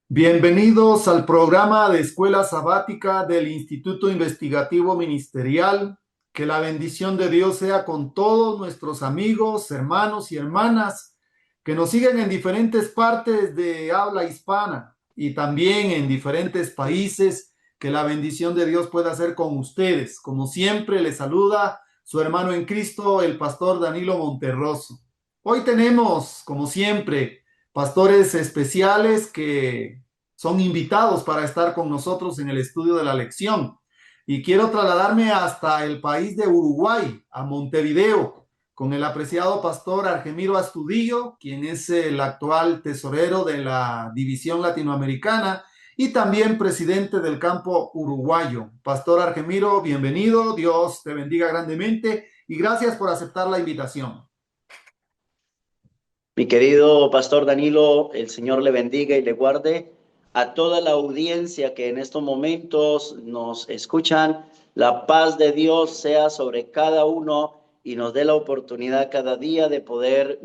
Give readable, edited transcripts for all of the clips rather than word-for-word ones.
Bienvenidos al programa de Escuela Sabática del Instituto Investigativo Ministerial. Que la bendición de Dios sea con todos nuestros amigos, hermanos y hermanas que nos siguen en diferentes partes de habla hispana y también en diferentes países. Que la bendición de Dios pueda ser con ustedes. Como siempre, les saluda su hermano en Cristo, el pastor Danilo Monterroso. Hoy tenemos, como siempre, pastores especiales que son invitados para estar con nosotros en el estudio de la lección. Y quiero trasladarme hasta el país de Uruguay, a Montevideo, con el apreciado pastor Argemiro Astudillo, quien es el actual tesorero de la División Latinoamericana y también presidente del campo uruguayo. Pastor Argemiro, bienvenido, Dios te bendiga grandemente y gracias por aceptar la invitación. Mi querido pastor Danilo, el Señor le bendiga y le guarde a toda la audiencia que en estos momentos nos escuchan. La paz de Dios sea sobre cada uno y nos dé la oportunidad cada día de poder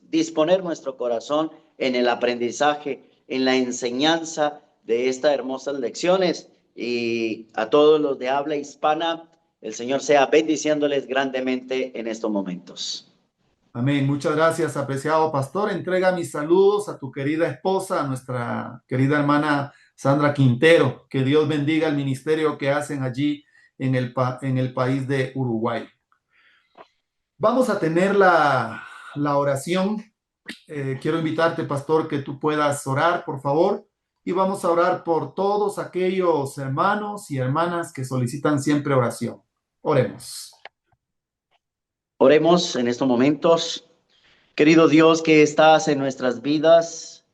disponer nuestro corazón en el aprendizaje, en la enseñanza de estas hermosas lecciones. Y a todos los de habla hispana, el Señor sea bendiciéndoles grandemente en estos momentos. Amén. Muchas gracias, apreciado pastor. Entrega mis saludos a tu querida esposa, a nuestra querida hermana Sandra Quintero. Que Dios bendiga el ministerio que hacen allí en el país de Uruguay. Vamos a tener la oración. Quiero invitarte, pastor, que tú puedas orar, por favor. Y vamos a orar por todos aquellos hermanos y hermanas que solicitan siempre oración. Oremos. Oremos en estos momentos. Querido Dios que estás en nuestras vidas,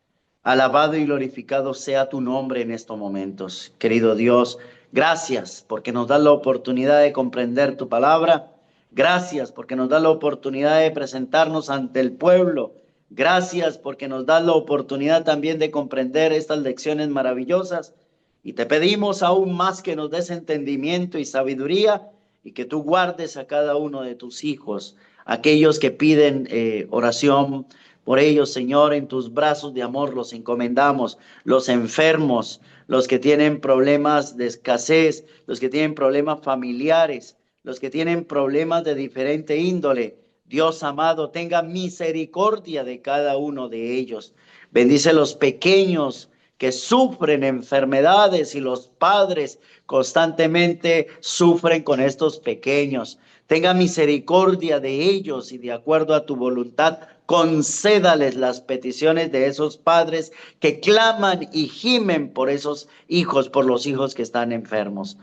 alabado y glorificado sea tu nombre en estos momentos. Querido Dios, gracias porque nos das la oportunidad de comprender tu palabra. Gracias porque nos das la oportunidad de presentarnos ante el pueblo. Gracias porque nos das la oportunidad también de comprender estas lecciones maravillosas. Y te pedimos aún más que nos des entendimiento y sabiduría y que tú guardes a cada uno de tus hijos, aquellos que piden oración por ellos, Señor, en tus brazos de amor los encomendamos, los enfermos, los que tienen problemas de escasez, los que tienen problemas familiares, los que tienen problemas de diferente índole. Dios amado, tenga misericordia de cada uno de ellos. Bendice los pequeños que sufren enfermedades y los padres constantemente sufren con estos pequeños. Tenga misericordia de ellos y de acuerdo a tu voluntad, concédales las peticiones de esos padres que claman y gimen por esos hijos, por los hijos que están enfermos.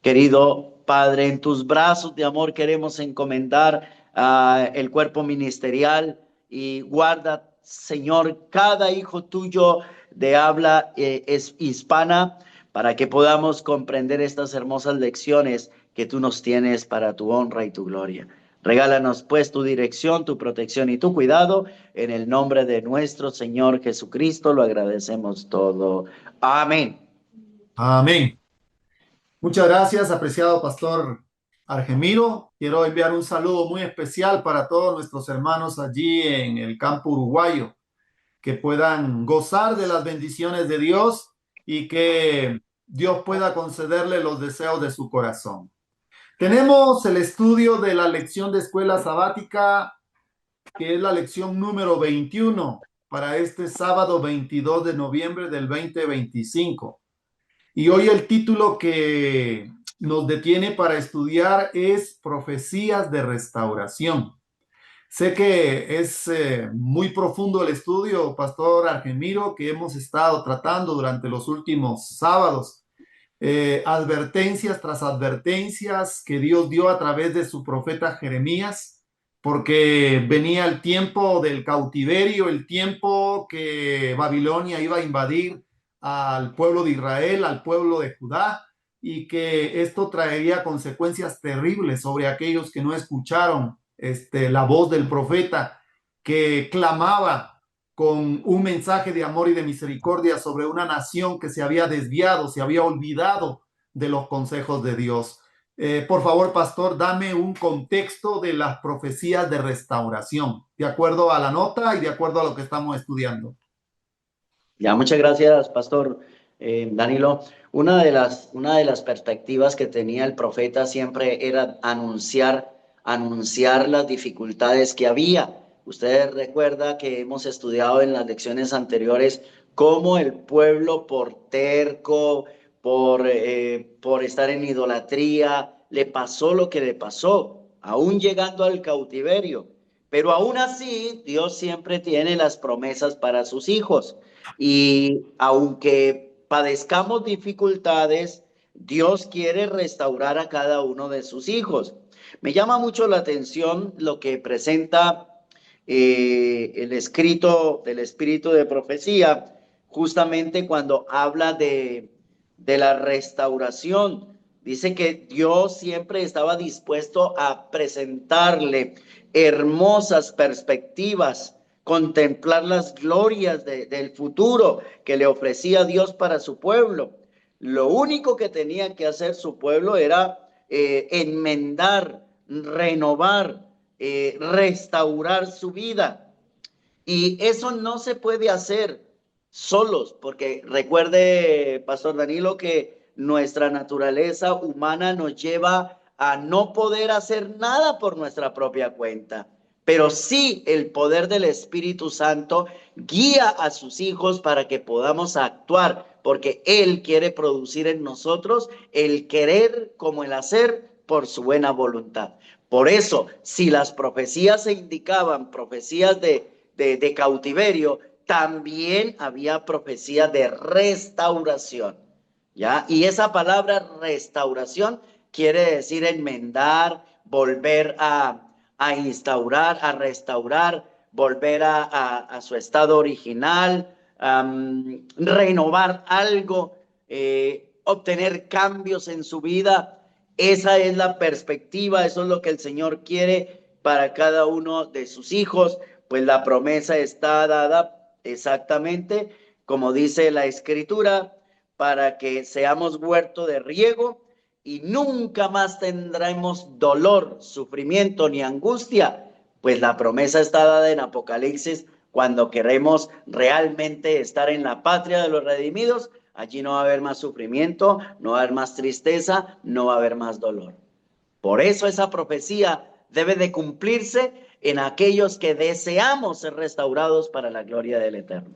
Querido Padre, en tus brazos de amor queremos encomendar el cuerpo ministerial y guarda, Señor, cada hijo tuyo de habla es hispana para que podamos comprender estas hermosas lecciones que tú nos tienes para tu honra y tu gloria. Regálanos pues tu dirección, tu protección y tu cuidado. En el nombre de nuestro Señor Jesucristo lo agradecemos todo. Amén. Amén. Muchas gracias, apreciado pastor Argemiro. Quiero enviar un saludo muy especial para todos nuestros hermanos allí en el campo uruguayo, que puedan gozar de las bendiciones de Dios y que Dios pueda concederle los deseos de su corazón. Tenemos el estudio de la lección de escuela sabática, que es la lección número 21 para este sábado 22 de noviembre del 2025. Y hoy el título que nos detiene para estudiar es Profecías de Restauración. Sé que es muy profundo el estudio, Pastor Argemiro, que hemos estado tratando durante los últimos sábados. Advertencias tras advertencias que Dios dio a través de su profeta Jeremías, porque venía el tiempo del cautiverio, el tiempo que Babilonia iba a invadir al pueblo de Israel, al pueblo de Judá, y que esto traería consecuencias terribles sobre aquellos que no escucharon la voz del profeta que clamaba con un mensaje de amor y de misericordia sobre una nación que se había desviado, se había olvidado de los consejos de Dios. Por favor, pastor, dame un contexto de las profecías de restauración, de acuerdo a la nota y de acuerdo a lo que estamos estudiando. Ya, muchas gracias, Pastor Danilo. Una de las perspectivas que tenía el profeta siempre era anunciar las dificultades que había. Usted recuerda que hemos estudiado en las lecciones anteriores cómo el pueblo por terco, por estar en idolatría, le pasó lo que le pasó, aún llegando al cautiverio. Pero aún así, Dios siempre tiene las promesas para sus hijos. Y aunque padezcamos dificultades, Dios quiere restaurar a cada uno de sus hijos. Me llama mucho la atención lo que presenta el escrito del Espíritu de Profecía, justamente cuando habla de la restauración. Dice que Dios siempre estaba dispuesto a presentarle hermosas perspectivas, contemplar las glorias del futuro que le ofrecía Dios para su pueblo. Lo único que tenía que hacer su pueblo era enmendar, renovar, restaurar su vida. Y eso no se puede hacer solos, porque recuerde, Pastor Danilo, que nuestra naturaleza humana nos lleva a no poder hacer nada por nuestra propia cuenta. Pero sí el poder del Espíritu Santo guía a sus hijos para que podamos actuar, porque Él quiere producir en nosotros el querer como el hacer por su buena voluntad. Por eso, si las profecías se indicaban profecías de cautiverio, también había profecía de restauración, ¿ya? Y esa palabra restauración quiere decir enmendar, volver a instaurar, a restaurar, volver a su estado original, renovar algo, obtener cambios en su vida. Esa es la perspectiva, eso es lo que el Señor quiere para cada uno de sus hijos, pues la promesa está dada exactamente como dice la Escritura, para que seamos huerto de riego y nunca más tendremos dolor, sufrimiento ni angustia, pues la promesa está dada en Apocalipsis. Cuando queremos realmente estar en la patria de los redimidos, allí no va a haber más sufrimiento, no va a haber más tristeza, no va a haber más dolor. Por eso esa profecía debe de cumplirse en aquellos que deseamos ser restaurados para la gloria del Eterno.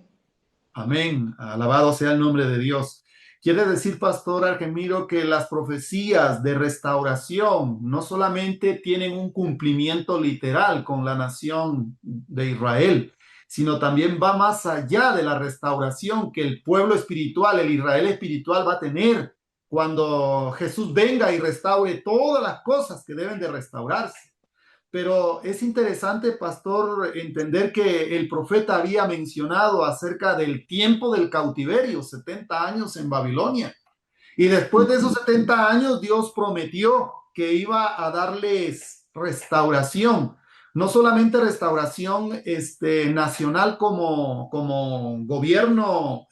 Amén. Alabado sea el nombre de Dios. Quiere decir, Pastor Argemiro, que las profecías de restauración no solamente tienen un cumplimiento literal con la nación de Israel, sino también va más allá de la restauración que el pueblo espiritual, el Israel espiritual va a tener cuando Jesús venga y restaure todas las cosas que deben de restaurarse. Pero es interesante, pastor, entender que el profeta había mencionado acerca del tiempo del cautiverio, 70 años en Babilonia. Y después de esos 70 años, Dios prometió que iba a darles restauración. No solamente restauración nacional como gobierno,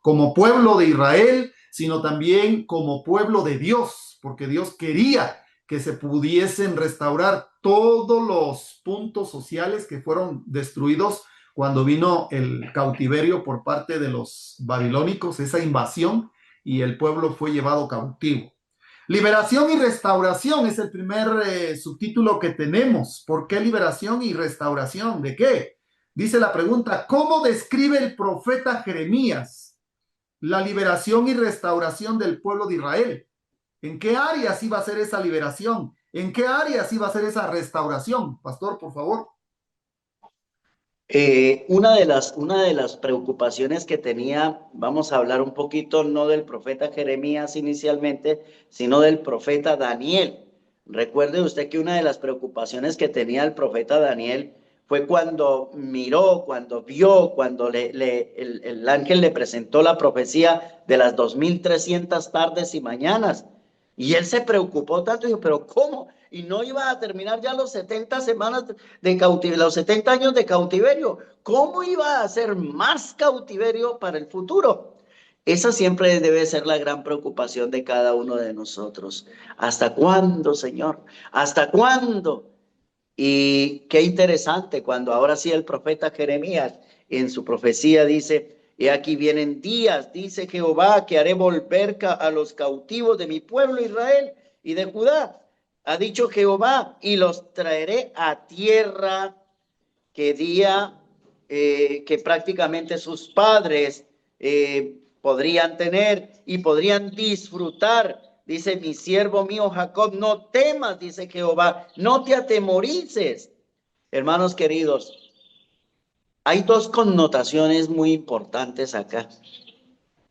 como pueblo de Israel, sino también como pueblo de Dios, porque Dios quería que se pudiesen restaurar todos los puntos sociales que fueron destruidos cuando vino el cautiverio por parte de los babilónicos, esa invasión, y el pueblo fue llevado cautivo. Liberación y restauración es el primer subtítulo que tenemos. ¿Por qué liberación y restauración? ¿De qué? Dice la pregunta, ¿cómo describe el profeta Jeremías la liberación y restauración del pueblo de Israel? ¿En qué áreas iba a ser esa liberación? ¿En qué áreas iba a ser esa restauración? Pastor, por favor. Una de las preocupaciones que tenía, vamos a hablar un poquito no del profeta Jeremías inicialmente, sino del profeta Daniel. Recuerde usted que una de las preocupaciones que tenía el profeta Daniel fue cuando miró, cuando vio, cuando el ángel le presentó la profecía de las 2300 tardes y mañanas. Y él se preocupó tanto y dijo, pero ¿cómo? Y no iba a terminar ya los 70 semanas de cautiverio, los 70 años de cautiverio. ¿Cómo iba a ser más cautiverio para el futuro? Esa siempre debe ser la gran preocupación de cada uno de nosotros. ¿Hasta cuándo, Señor? ¿Hasta cuándo? Y qué interesante cuando ahora sí el profeta Jeremías en su profecía dice He aquí vienen días, dice Jehová, que haré volver a los cautivos de mi pueblo Israel y de Judá. Ha dicho Jehová, y los traeré a tierra que prácticamente sus padres podrían tener y podrían disfrutar. Dice mi siervo mío Jacob, no temas, dice Jehová, no te atemorices. Hermanos queridos, hay dos connotaciones muy importantes acá.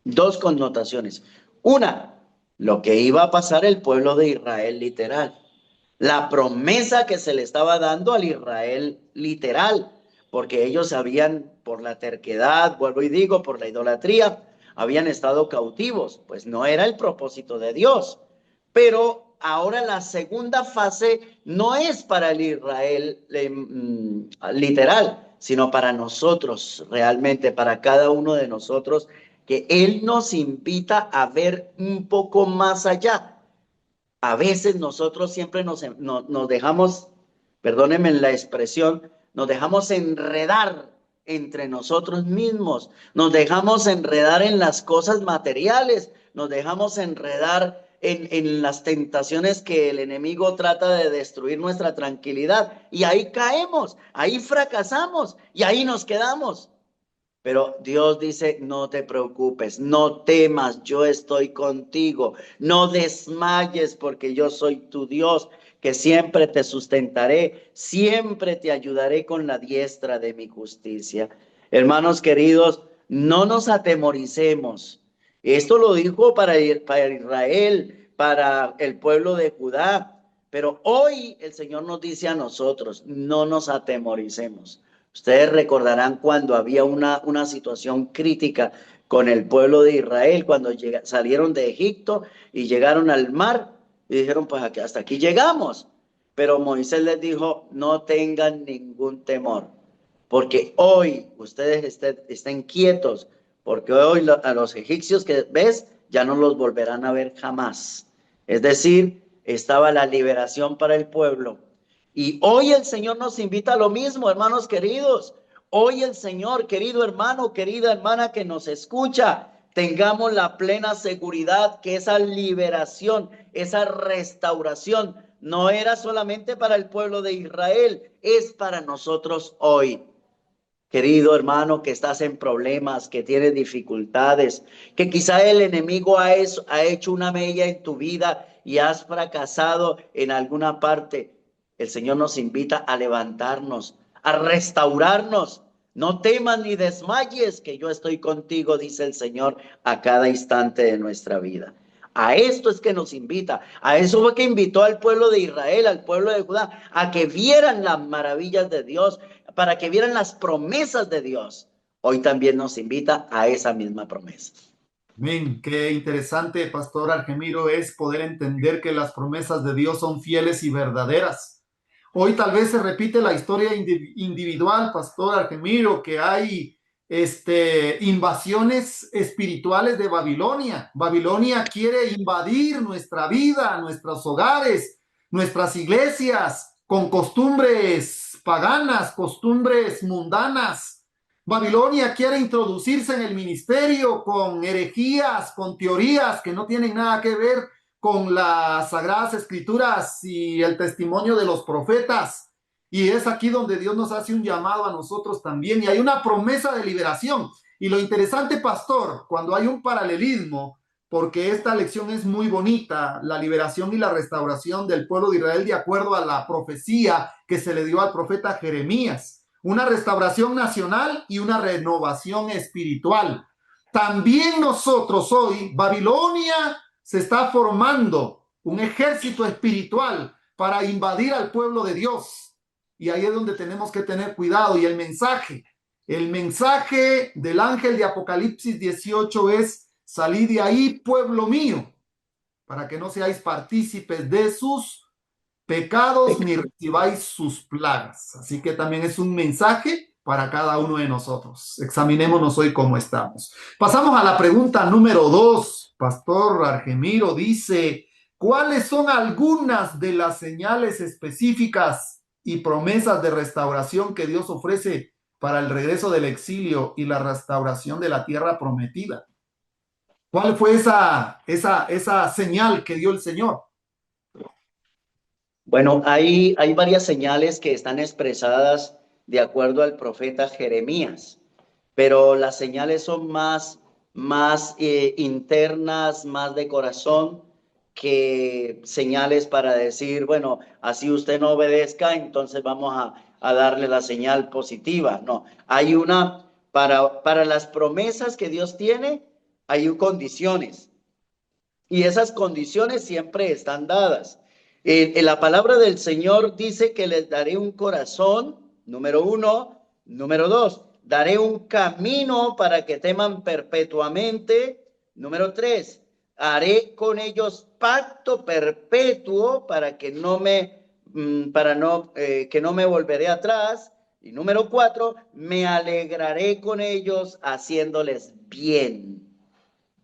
Dos connotaciones. Una, lo que iba a pasar el pueblo de Israel literal. La promesa que se le estaba dando al Israel literal, porque ellos habían, por la terquedad, vuelvo y digo, por la idolatría, habían estado cautivos, pues no era el propósito de Dios. Pero ahora la segunda fase no es para el Israel literal, sino para nosotros, realmente, para cada uno de nosotros, que Él nos invita a ver un poco más allá. A veces nosotros siempre nos dejamos, perdónenme la expresión, nos dejamos enredar entre nosotros mismos, nos dejamos enredar en las cosas materiales, nos dejamos enredar en las tentaciones que el enemigo trata de destruir nuestra tranquilidad. Y ahí caemos, ahí fracasamos y ahí nos quedamos. Pero Dios dice, no te preocupes, no temas, yo estoy contigo, no desmayes porque yo soy tu Dios, que siempre te sustentaré, siempre te ayudaré con la diestra de mi justicia. Hermanos queridos, no nos atemoricemos. Esto lo dijo para Israel, para el pueblo de Judá, pero hoy el Señor nos dice a nosotros, no nos atemoricemos. Ustedes recordarán cuando había una situación crítica con el pueblo de Israel, cuando salieron de Egipto y llegaron al mar y dijeron, pues hasta aquí llegamos. Pero Moisés les dijo, no tengan ningún temor, porque hoy ustedes estén quietos, porque hoy a los egipcios que ves ya no los volverán a ver jamás. Es decir, estaba la liberación para el pueblo. Y hoy el Señor nos invita a lo mismo, hermanos queridos. Hoy el Señor, querido hermano, querida hermana que nos escucha, tengamos la plena seguridad que esa liberación, esa restauración, no era solamente para el pueblo de Israel, es para nosotros hoy. Querido hermano, que estás en problemas, que tienes dificultades, que quizá el enemigo ha hecho una mella en tu vida y has fracasado en alguna parte. El Señor nos invita a levantarnos, a restaurarnos. No temas ni desmayes, que yo estoy contigo, dice el Señor, a cada instante de nuestra vida. A esto es que nos invita. A eso fue que invitó al pueblo de Israel, al pueblo de Judá, a que vieran las maravillas de Dios, para que vieran las promesas de Dios. Hoy también nos invita a esa misma promesa. Amén. Qué interesante, Pastor Argemiro, es poder entender que las promesas de Dios son fieles y verdaderas. Hoy tal vez se repite la historia individual, Pastor Argemiro, que hay invasiones espirituales de Babilonia. Babilonia quiere invadir nuestra vida, nuestros hogares, nuestras iglesias, con costumbres paganas, costumbres mundanas. Babilonia quiere introducirse en el ministerio con herejías, con teorías que no tienen nada que ver con las sagradas escrituras y el testimonio de los profetas. Y es aquí donde Dios nos hace un llamado a nosotros también. Y hay una promesa de liberación. Y lo interesante, pastor, cuando hay un paralelismo, porque esta lección es muy bonita, la liberación y la restauración del pueblo de Israel de acuerdo a la profecía que se le dio al profeta Jeremías. Una restauración nacional y una renovación espiritual. También nosotros hoy, Babilonia se está formando un ejército espiritual para invadir al pueblo de Dios. Y ahí es donde tenemos que tener cuidado. Y el mensaje del ángel de Apocalipsis 18 es: salid de ahí, pueblo mío, para que no seáis partícipes de sus pecados ni recibáis sus plagas. Así que también es un mensaje para cada uno de nosotros. Examinémonos hoy cómo estamos. Pasamos a la pregunta número 2. Pastor Argemiro dice: ¿cuáles son algunas de las señales específicas y promesas de restauración que Dios ofrece para el regreso del exilio y la restauración de la tierra prometida. ¿Cuál fue esa señal que dio el Señor? Bueno, hay varias señales que están expresadas de acuerdo al profeta Jeremías, pero las señales son más internas, más de corazón, que señales para decir, bueno, así usted no obedezca, entonces vamos a darle la señal positiva. No, hay una, para las promesas que Dios tiene, hay condiciones. Y esas condiciones siempre están dadas. En la palabra del Señor dice que les daré un corazón, número uno. Número dos, daré un camino para que teman perpetuamente. Número tres, haré con ellos pacto perpetuo para que no me, que no me volveré atrás. Y número cuatro, me alegraré con ellos haciéndoles bien.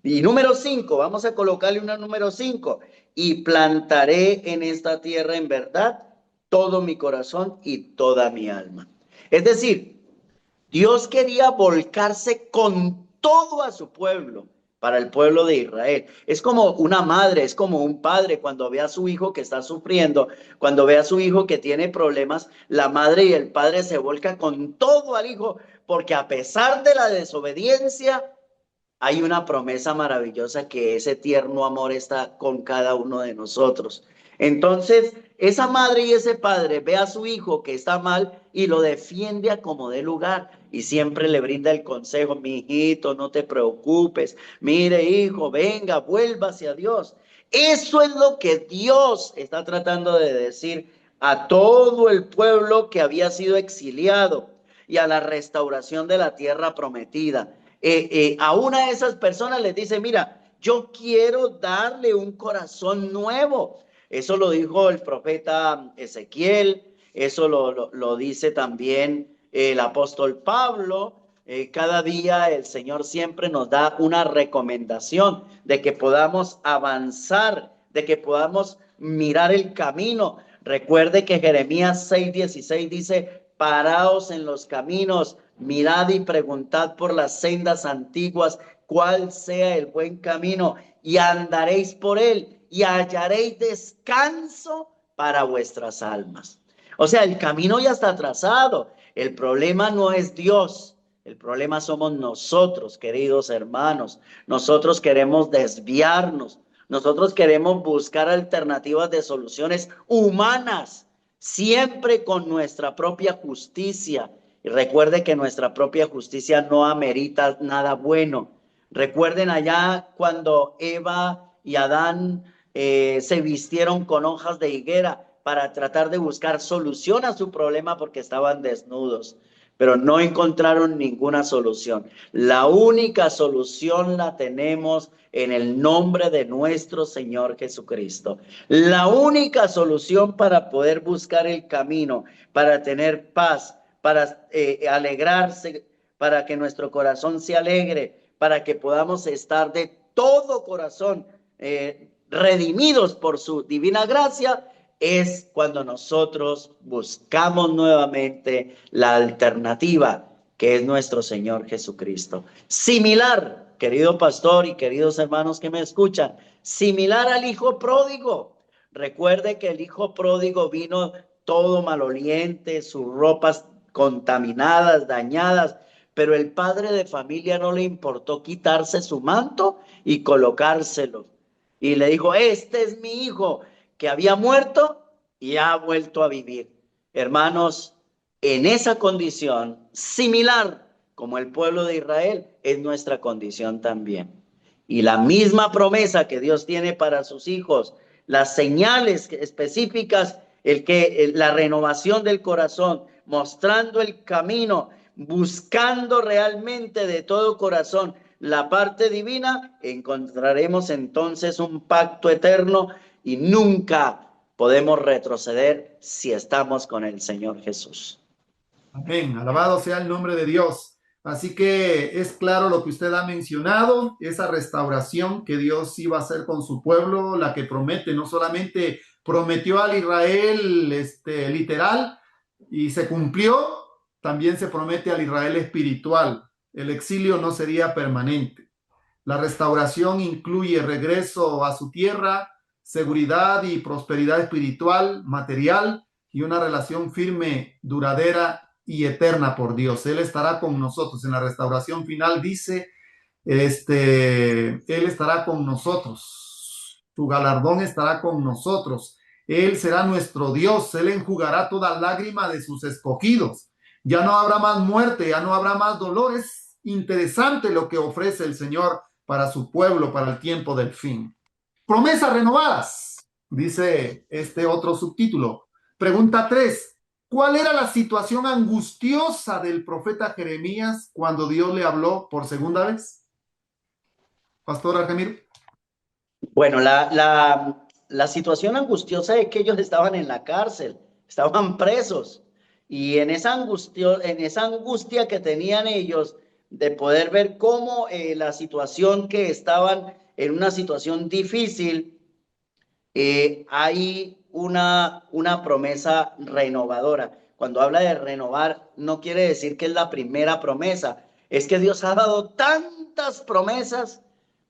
Y número 5, vamos a colocarle una número 5. Y plantaré en esta tierra en verdad todo mi corazón y toda mi alma. Es decir, Dios quería volcarse con todo a su pueblo, para el pueblo de Israel. Es como una madre, es como un padre cuando ve a su hijo que está sufriendo, cuando ve a su hijo que tiene problemas, la madre y el padre se volcan con todo al hijo, porque a pesar de la desobediencia, hay una promesa maravillosa que ese tierno amor está con cada uno de nosotros. Entonces, esa madre y ese padre ve a su hijo que está mal y lo defiende a como dé lugar y siempre le brinda el consejo: mi hijito, no te preocupes, mire hijo, venga, vuelva hacia Dios. Eso es lo que Dios está tratando de decir a todo el pueblo que había sido exiliado y a la restauración de la tierra prometida. A una de esas personas les dice: mira, yo quiero darle un corazón nuevo. Eso lo dijo el profeta Ezequiel, eso lo dice también el apóstol Pablo. Cada día el Señor siempre nos da una recomendación de que podamos avanzar, de que podamos mirar el camino. Recuerde que Jeremías 6:16 dice: paraos en los caminos, mirad y preguntad por las sendas antiguas cuál sea el buen camino, y andaréis por él y hallaréis descanso para vuestras almas. O sea, el camino ya está trazado. El problema no es Dios. El problema somos nosotros, queridos hermanos. Nosotros queremos desviarnos. Nosotros queremos buscar alternativas de soluciones humanas, siempre con nuestra propia justicia. Y recuerde que nuestra propia justicia no amerita nada bueno. Recuerden allá cuando Eva y Adán se vistieron con hojas de higuera para tratar de buscar solución a su problema porque estaban desnudos, pero no encontraron ninguna solución. La única solución la tenemos en el nombre de nuestro Señor Jesucristo. La única solución para poder buscar el camino, para tener paz, para alegrarse, para que nuestro corazón se alegre, para que podamos estar de todo corazón redimidos por su divina gracia, es cuando nosotros buscamos nuevamente la alternativa, que es nuestro Señor Jesucristo. Similar, querido pastor y queridos hermanos que me escuchan, similar al hijo pródigo. Recuerde que el hijo pródigo vino todo maloliente, sus ropas contaminadas, dañadas, pero el padre de familia no le importó quitarse su manto y colocárselo. Y le dijo: este es mi hijo que había muerto y ha vuelto a vivir. Hermanos, en esa condición, similar como el pueblo de Israel, es nuestra condición también. Y la misma promesa que Dios tiene para sus hijos, las señales específicas, la renovación del corazón, mostrando el camino, buscando realmente de todo corazón la parte divina, encontraremos entonces un pacto eterno y nunca podemos retroceder si estamos con el Señor Jesús. Amén. Alabado sea el nombre de Dios. Así que es claro lo que usted ha mencionado, esa restauración que Dios iba a hacer con su pueblo, la que promete, no solamente prometió al Israel literal y se cumplió, también se promete al Israel espiritual. El exilio no sería permanente. La restauración incluye regreso a su tierra, seguridad y prosperidad espiritual, material y una relación firme, duradera y eterna por Dios. Él estará con nosotros. En la restauración final dice, Él estará con nosotros. Su galardón estará con nosotros. Él será nuestro Dios. Él enjugará toda lágrima de sus escogidos. Ya no habrá más muerte, ya no habrá más dolor. Es interesante lo que ofrece el Señor para su pueblo, para el tiempo del fin. Promesas renovadas, dice este otro subtítulo. Pregunta 3. ¿Cuál era la situación angustiosa del profeta Jeremías cuando Dios le habló por segunda vez? Pastor Argemir. Bueno, la situación angustiosa es que ellos estaban en la cárcel, estaban presos, y en esa angustia que tenían ellos de poder ver cómo la situación que estaban en una situación difícil, hay una promesa renovadora. Cuando habla de renovar, no quiere decir que es la primera promesa, es que Dios ha dado tantas promesas,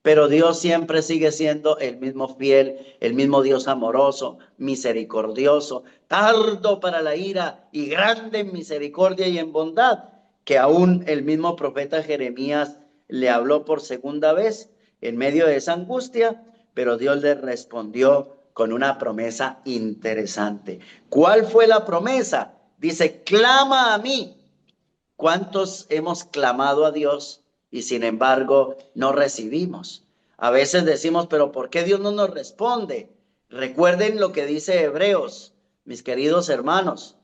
pero Dios siempre sigue siendo el mismo fiel, el mismo Dios amoroso, misericordioso, tardo para la ira y grande en misericordia y en bondad, que aún el mismo profeta Jeremías le habló por segunda vez en medio de esa angustia, pero Dios le respondió con una promesa interesante. ¿Cuál fue la promesa? Dice, clama a mí. ¿Cuántos hemos clamado a Dios y sin embargo no recibimos? A veces decimos, pero ¿por qué Dios no nos responde? Recuerden lo que dice Hebreos, mis queridos hermanos.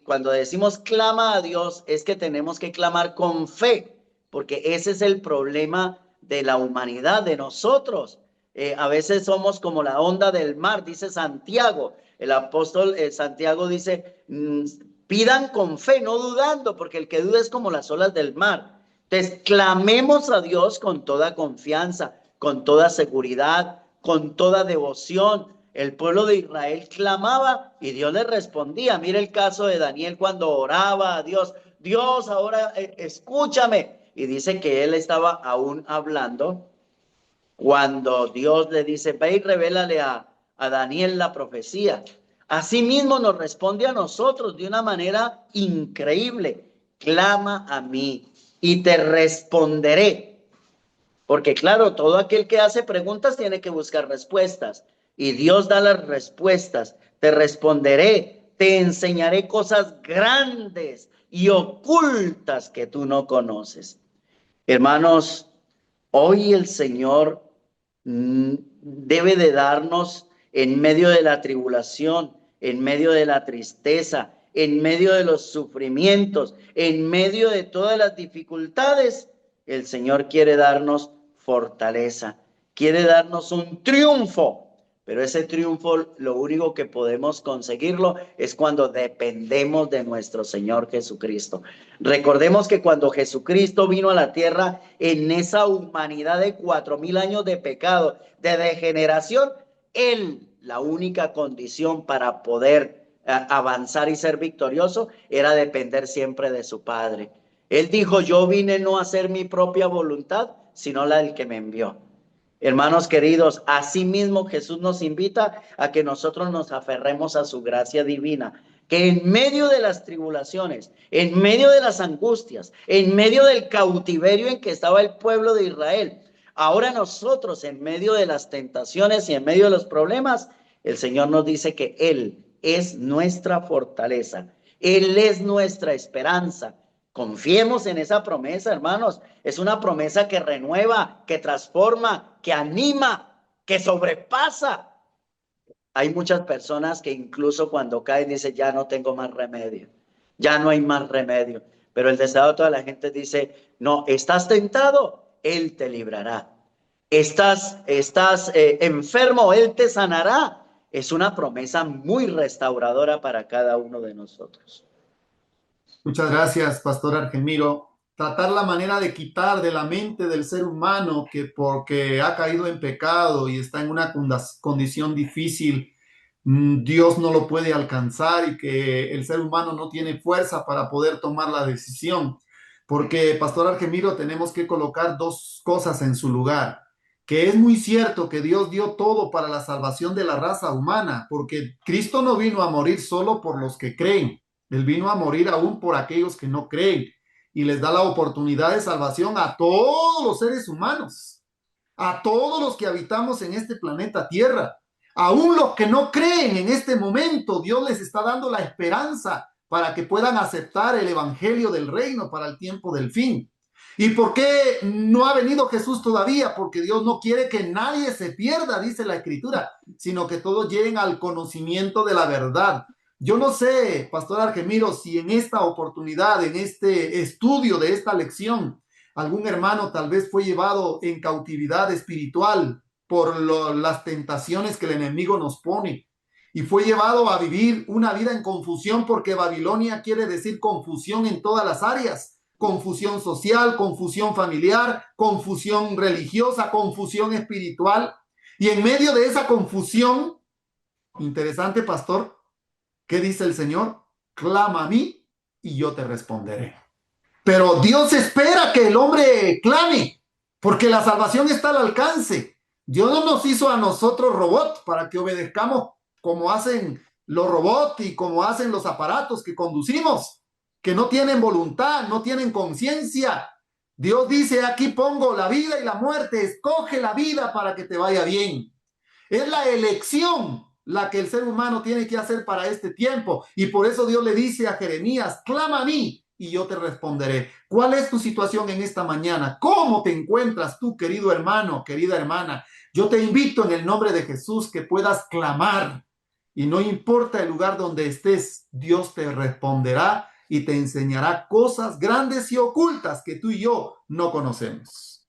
Cuando decimos clama a Dios, es que tenemos que clamar con fe, porque ese es el problema de la humanidad, de nosotros. A veces somos como la onda del mar, dice Santiago. El apóstol Santiago dice, pidan con fe, no dudando, porque el que duda es como las olas del mar. Entonces, clamemos a Dios con toda confianza, con toda seguridad, con toda devoción. El pueblo de Israel clamaba y Dios le respondía. Mira el caso de Daniel cuando oraba a Dios. Dios, ahora escúchame. Y dice que él estaba aún hablando cuando Dios le dice, ve y revélale a Daniel la profecía. Asimismo nos responde a nosotros de una manera increíble. Clama a mí y te responderé. Porque claro, todo aquel que hace preguntas tiene que buscar respuestas. Y Dios da las respuestas. Te responderé, te enseñaré cosas grandes y ocultas que tú no conoces. Hermanos, hoy el Señor debe de darnos en medio de la tribulación, en medio de la tristeza, en medio de los sufrimientos, en medio de todas las dificultades, el Señor quiere darnos fortaleza, quiere darnos un triunfo. Pero ese triunfo, lo único que podemos conseguirlo es cuando dependemos de nuestro Señor Jesucristo. Recordemos que cuando Jesucristo vino a la tierra en esa humanidad de 4000 años de pecado, de degeneración, Él, la única condición para poder avanzar y ser victorioso era depender siempre de su Padre. Él dijo, yo vine no a hacer mi propia voluntad, sino la del que me envió. Hermanos queridos, asimismo Jesús nos invita a que nosotros nos aferremos a su gracia divina, que en medio de las tribulaciones, en medio de las angustias, en medio del cautiverio en que estaba el pueblo de Israel, ahora nosotros en medio de las tentaciones y en medio de los problemas, el Señor nos dice que Él es nuestra fortaleza, Él es nuestra esperanza. Confiemos en esa promesa, hermanos. Es una promesa que renueva, que transforma, que anima, que sobrepasa. Hay muchas personas que incluso cuando caen dicen, ya no tengo más remedio, ya no hay más remedio. Pero el deseo de toda la gente dice, no, estás tentado, Él te librará. Estás enfermo, Él te sanará. Es una promesa muy restauradora para cada uno de nosotros. Muchas gracias, Pastor Argemiro. Tratar la manera de quitar de la mente del ser humano que porque ha caído en pecado y está en una condición difícil, Dios no lo puede alcanzar y que el ser humano no tiene fuerza para poder tomar la decisión. Porque, Pastor Argemiro, tenemos que colocar dos cosas en su lugar, que es muy cierto que Dios dio todo para la salvación de la raza humana, porque Cristo no vino a morir solo por los que creen, Él vino a morir aún por aquellos que no creen y les da la oportunidad de salvación a todos los seres humanos, a todos los que habitamos en este planeta Tierra. Aún los que no creen en este momento, Dios les está dando la esperanza para que puedan aceptar el evangelio del reino para el tiempo del fin. ¿Y por qué no ha venido Jesús todavía? Porque Dios no quiere que nadie se pierda, dice la Escritura, sino que todos lleguen al conocimiento de la verdad. Yo no sé, Pastor Argemiro, si en esta oportunidad, en este estudio de esta lección, algún hermano tal vez fue llevado en cautividad espiritual por las tentaciones que el enemigo nos pone y fue llevado a vivir una vida en confusión, porque Babilonia quiere decir confusión en todas las áreas: confusión social, confusión familiar, confusión religiosa, confusión espiritual. Y en medio de esa confusión, interesante, pastor, ¿qué dice el Señor? Clama a mí y yo te responderé. Pero Dios espera que el hombre clame, porque la salvación está al alcance. Dios no nos hizo a nosotros robots para que obedezcamos como hacen los robots y como hacen los aparatos que conducimos, que no tienen voluntad, no tienen conciencia. Dios dice: aquí pongo la vida y la muerte, escoge la vida para que te vaya bien. Es la elección la que el ser humano tiene que hacer para este tiempo. Y por eso Dios le dice a Jeremías: clama a mí y yo te responderé. ¿Cuál es tu situación en esta mañana? ¿Cómo te encuentras tú, querido hermano, querida hermana? Yo te invito en el nombre de Jesús que puedas clamar, y no importa el lugar donde estés, Dios te responderá y te enseñará cosas grandes y ocultas que tú y yo no conocemos.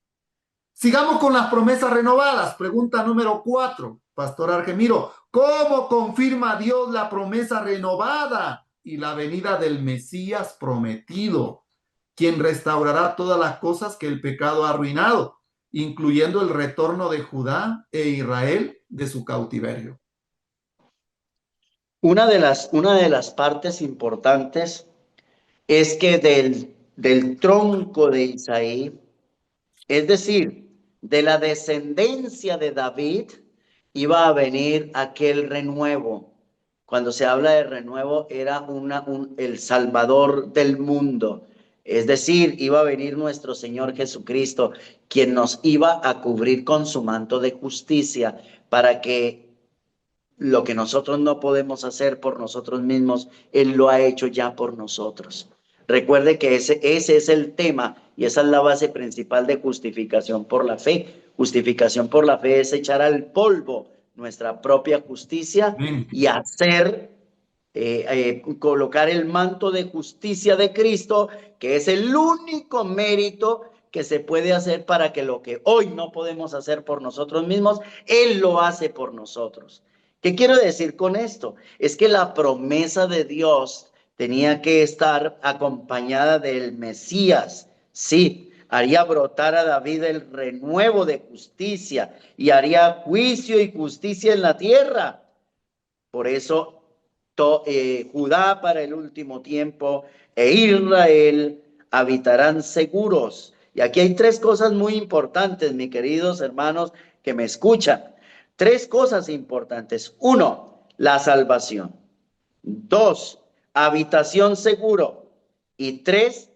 Sigamos con las promesas renovadas. Pregunta número 4, Pastor Argemiro. ¿Cómo confirma Dios la promesa renovada y la venida del Mesías prometido, quien restaurará todas las cosas que el pecado ha arruinado, incluyendo el retorno de Judá e Israel de su cautiverio? Una de las partes importantes es que del tronco de Isaí, es decir, de la descendencia de David, iba a venir aquel renuevo. Cuando se habla de renuevo, era el Salvador del mundo. Es decir, iba a venir nuestro Señor Jesucristo, quien nos iba a cubrir con su manto de justicia para que lo que nosotros no podemos hacer por nosotros mismos, Él lo ha hecho ya por nosotros. Recuerde que ese es el tema y esa es la base principal de justificación por la fe. Justificación por la fe es echar al polvo nuestra propia justicia Amén. y colocar el manto de justicia de Cristo, que es el único mérito que se puede hacer para que lo que hoy no podemos hacer por nosotros mismos, Él lo hace por nosotros. ¿Qué quiero decir con esto? Es que la promesa de Dios tenía que estar acompañada del Mesías. Sí, haría brotar a David el renuevo de justicia y haría juicio y justicia en la tierra. Por eso Judá para el último tiempo e Israel habitarán seguros. Y aquí hay tres cosas muy importantes, mis queridos hermanos que me escuchan. Tres cosas importantes. Uno, la salvación. Dos, habitación seguro. Y tres,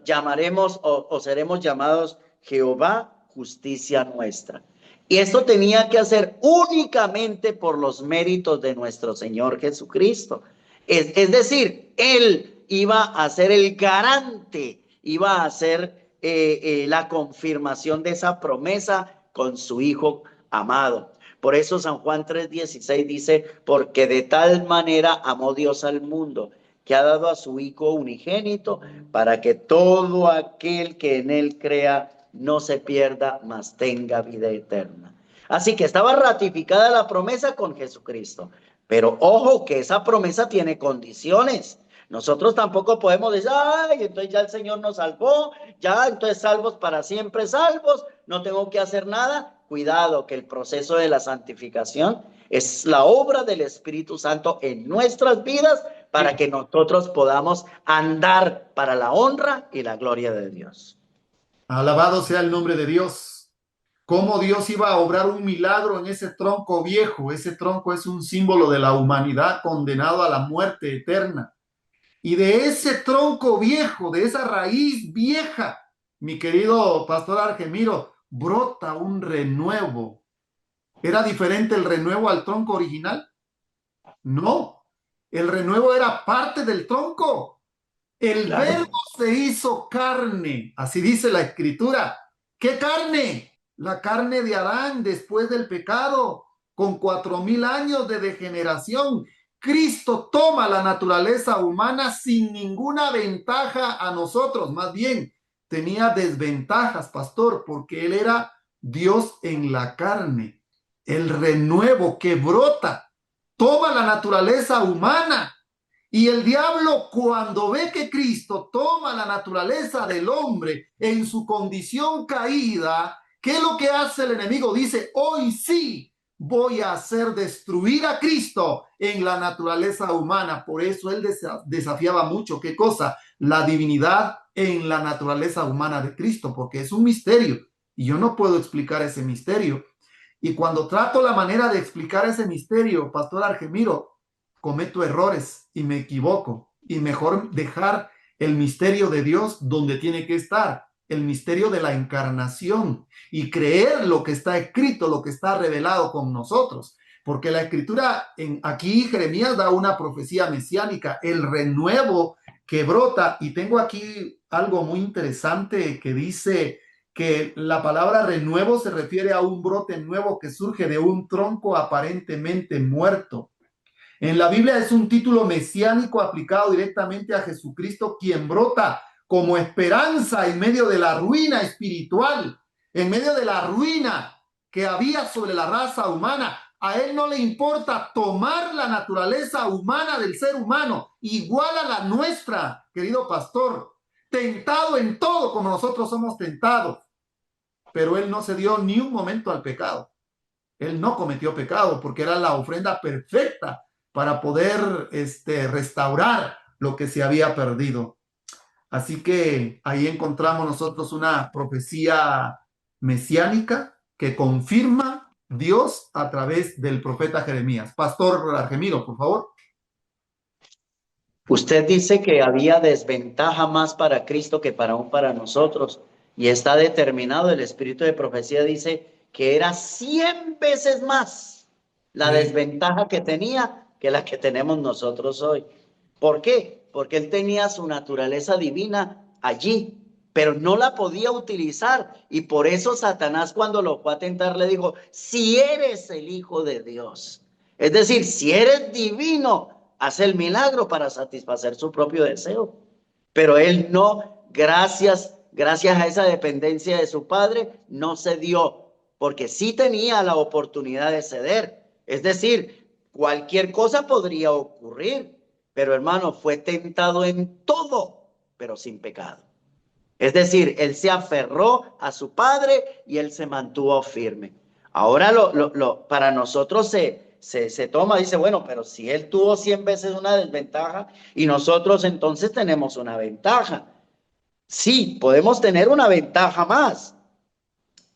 llamaremos o seremos llamados Jehová, justicia nuestra. Y esto tenía que hacer únicamente por los méritos de nuestro Señor Jesucristo. Es decir, Él iba a ser el garante, iba a ser la confirmación de esa promesa con su Hijo amado. Por eso San Juan 3:16 dice: porque de tal manera amó Dios al mundo, que ha dado a su Hijo unigénito, para que todo aquel que en Él crea no se pierda, mas tenga vida eterna. Así que estaba ratificada la promesa con Jesucristo. Pero ojo que esa promesa tiene condiciones. Nosotros tampoco podemos decir: ay, entonces ya el Señor nos salvó, ya entonces salvos para siempre salvos, no tengo que hacer nada. cuidado, que el proceso de la santificación es la obra del Espíritu Santo en nuestras vidas para que nosotros podamos andar para la honra y la gloria de Dios. Alabado sea el nombre de Dios. Cómo Dios iba a obrar un milagro en ese tronco viejo. Ese tronco es un símbolo de la humanidad condenado a la muerte eterna. Y de ese tronco viejo, de esa raíz vieja, mi querido pastor Argemiro, brota un renuevo. ¿Era diferente el renuevo al tronco original? No, el renuevo era parte del tronco. El Claro. verbo se hizo carne, así dice la escritura. ¿Qué carne? La carne de Adán después del pecado, con 4000 años de degeneración. Cristo toma la naturaleza humana sin ninguna ventaja a nosotros, más bien tenía desventajas, pastor, porque él era Dios en la carne. El renuevo que brota toma la naturaleza humana. Y el diablo, cuando ve que Cristo toma la naturaleza del hombre en su condición caída, ¿qué es lo que hace el enemigo? Dice, hoy sí voy a hacer destruir a Cristo en la naturaleza humana. Por eso él desafiaba mucho, ¿qué cosa? La divinidad en la naturaleza humana de Cristo, porque es un misterio y yo no puedo explicar ese misterio. Y cuando trato la manera de explicar ese misterio, Pastor Argemiro, cometo errores y me equivoco. Y mejor dejar el misterio de Dios donde tiene que estar, el misterio de la encarnación, y creer lo que está escrito, lo que está revelado con nosotros. Porque la escritura, aquí Jeremías da una profecía mesiánica, el renuevo que brota. Y tengo aquí algo muy interesante que dice que la palabra renuevo se refiere a un brote nuevo que surge de un tronco aparentemente muerto. En la Biblia es un título mesiánico aplicado directamente a Jesucristo, quien brota como esperanza en medio de la ruina espiritual, en medio de la ruina que había sobre la raza humana. A él no le importa tomar la naturaleza humana del ser humano, igual a la nuestra, querido pastor, tentado en todo como nosotros somos tentados, pero él no se dio ni un momento al pecado. Él no cometió pecado porque era la ofrenda perfecta para poder restaurar lo que se había perdido. Así que ahí encontramos nosotros una profecía mesiánica que confirma Dios a través del profeta Jeremías. Pastor Argemiro, por favor. Usted dice que había desventaja más para Cristo que para nosotros, y está determinado, el espíritu de profecía dice que era 100 veces más la Sí. desventaja que tenía que la que tenemos nosotros hoy. ¿Por qué? Porque él tenía su naturaleza divina allí, pero no la podía utilizar, y por eso Satanás, cuando lo fue a tentar, le dijo, si eres el Hijo de Dios, es decir, si eres divino, hace el milagro para satisfacer su propio deseo. Pero él no, gracias a esa dependencia de su padre, no cedió, porque sí tenía la oportunidad de ceder. Es decir, cualquier cosa podría ocurrir, pero hermano, fue tentado en todo, pero sin pecado. Es decir, él se aferró a su padre y él se mantuvo firme. Ahora para nosotros se toma, dice, bueno, pero si él tuvo 100 veces una desventaja y nosotros entonces tenemos una ventaja. Sí, podemos tener una ventaja más.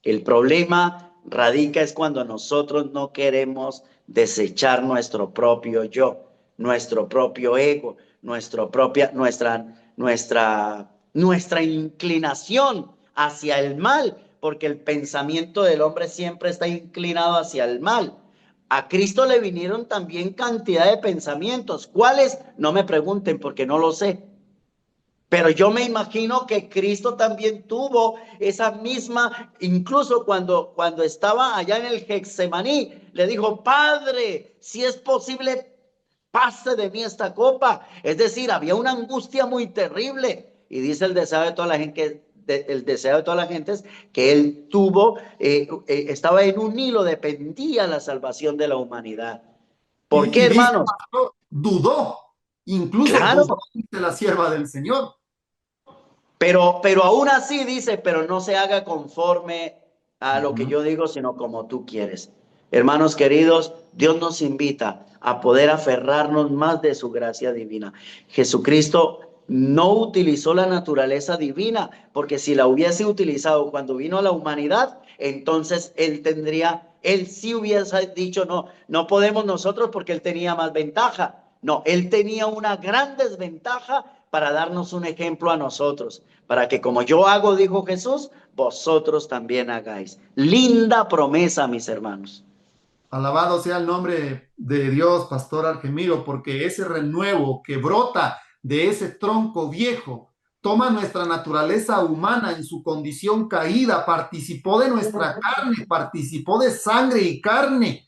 El problema radica es cuando nosotros no queremos desechar nuestro propio yo, nuestro propio ego, nuestra inclinación hacia el mal, porque el pensamiento del hombre siempre está inclinado hacia el mal. A Cristo le vinieron también cantidad de pensamientos. ¿Cuáles? No me pregunten porque no lo sé. Pero yo me imagino que Cristo también tuvo esa misma, incluso cuando estaba allá en el Getsemaní, le dijo, Padre, si es posible, pase de mí esta copa. Es decir, había una angustia muy terrible. Y dice el deseo de toda la gente, el deseo de toda la gente es que él estaba en un hilo, dependía la salvación de la humanidad. ¿Por qué, Y dice, hermanos? pastor, dudó, incluso Claro, dudó de la sierva del Señor. pero aún así dice, pero no se haga conforme a lo que Ujú. yo digo, sino como tú quieres. Hermanos queridos, Dios nos invita a poder aferrarnos más de su gracia divina. Jesucristo no utilizó la naturaleza divina, porque si la hubiese utilizado cuando vino a la humanidad, entonces él sí hubiese dicho, no, no podemos nosotros porque él tenía más ventaja. No, él tenía una gran desventaja para darnos un ejemplo a nosotros, para que como yo hago, dijo Jesús, vosotros también hagáis. Linda promesa, mis hermanos. Alabado sea el nombre de Dios, Pastor Argemiro, porque ese renuevo que brota de ese tronco viejo toma nuestra naturaleza humana en su condición caída, participó de nuestra carne, participó de sangre y carne,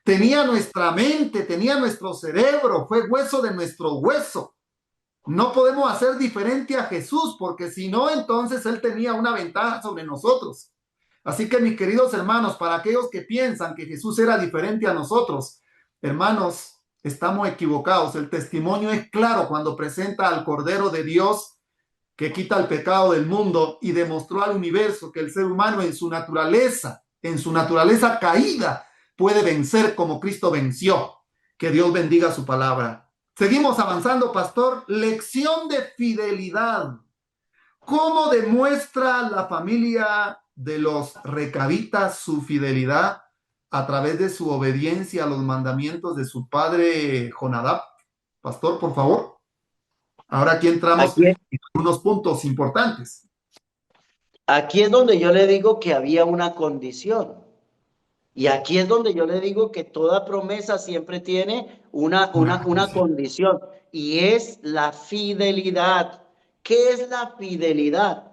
tenía nuestra mente, tenía nuestro cerebro, fue hueso de nuestro hueso. No podemos hacer diferente a Jesús, porque si no, entonces Él tenía una ventaja sobre nosotros. Así que mis queridos hermanos, para aquellos que piensan que Jesús era diferente a nosotros, hermanos, estamos equivocados. El testimonio es claro cuando presenta al Cordero de Dios que quita el pecado del mundo y demostró al universo que el ser humano en su naturaleza caída, puede vencer como Cristo venció. Que Dios bendiga su palabra. Seguimos avanzando, pastor. Lección de fidelidad. ¿Cómo demuestra la familia de los recabitas su fidelidad a través de su obediencia a los mandamientos de su padre Jonadab? Pastor, por favor. Ahora aquí entramos Aquí, en unos puntos importantes. aquí es donde yo le digo que había una condición. Y aquí es donde yo le digo que toda promesa siempre tiene Una una condición. condición y es la fidelidad. ¿Qué es la fidelidad?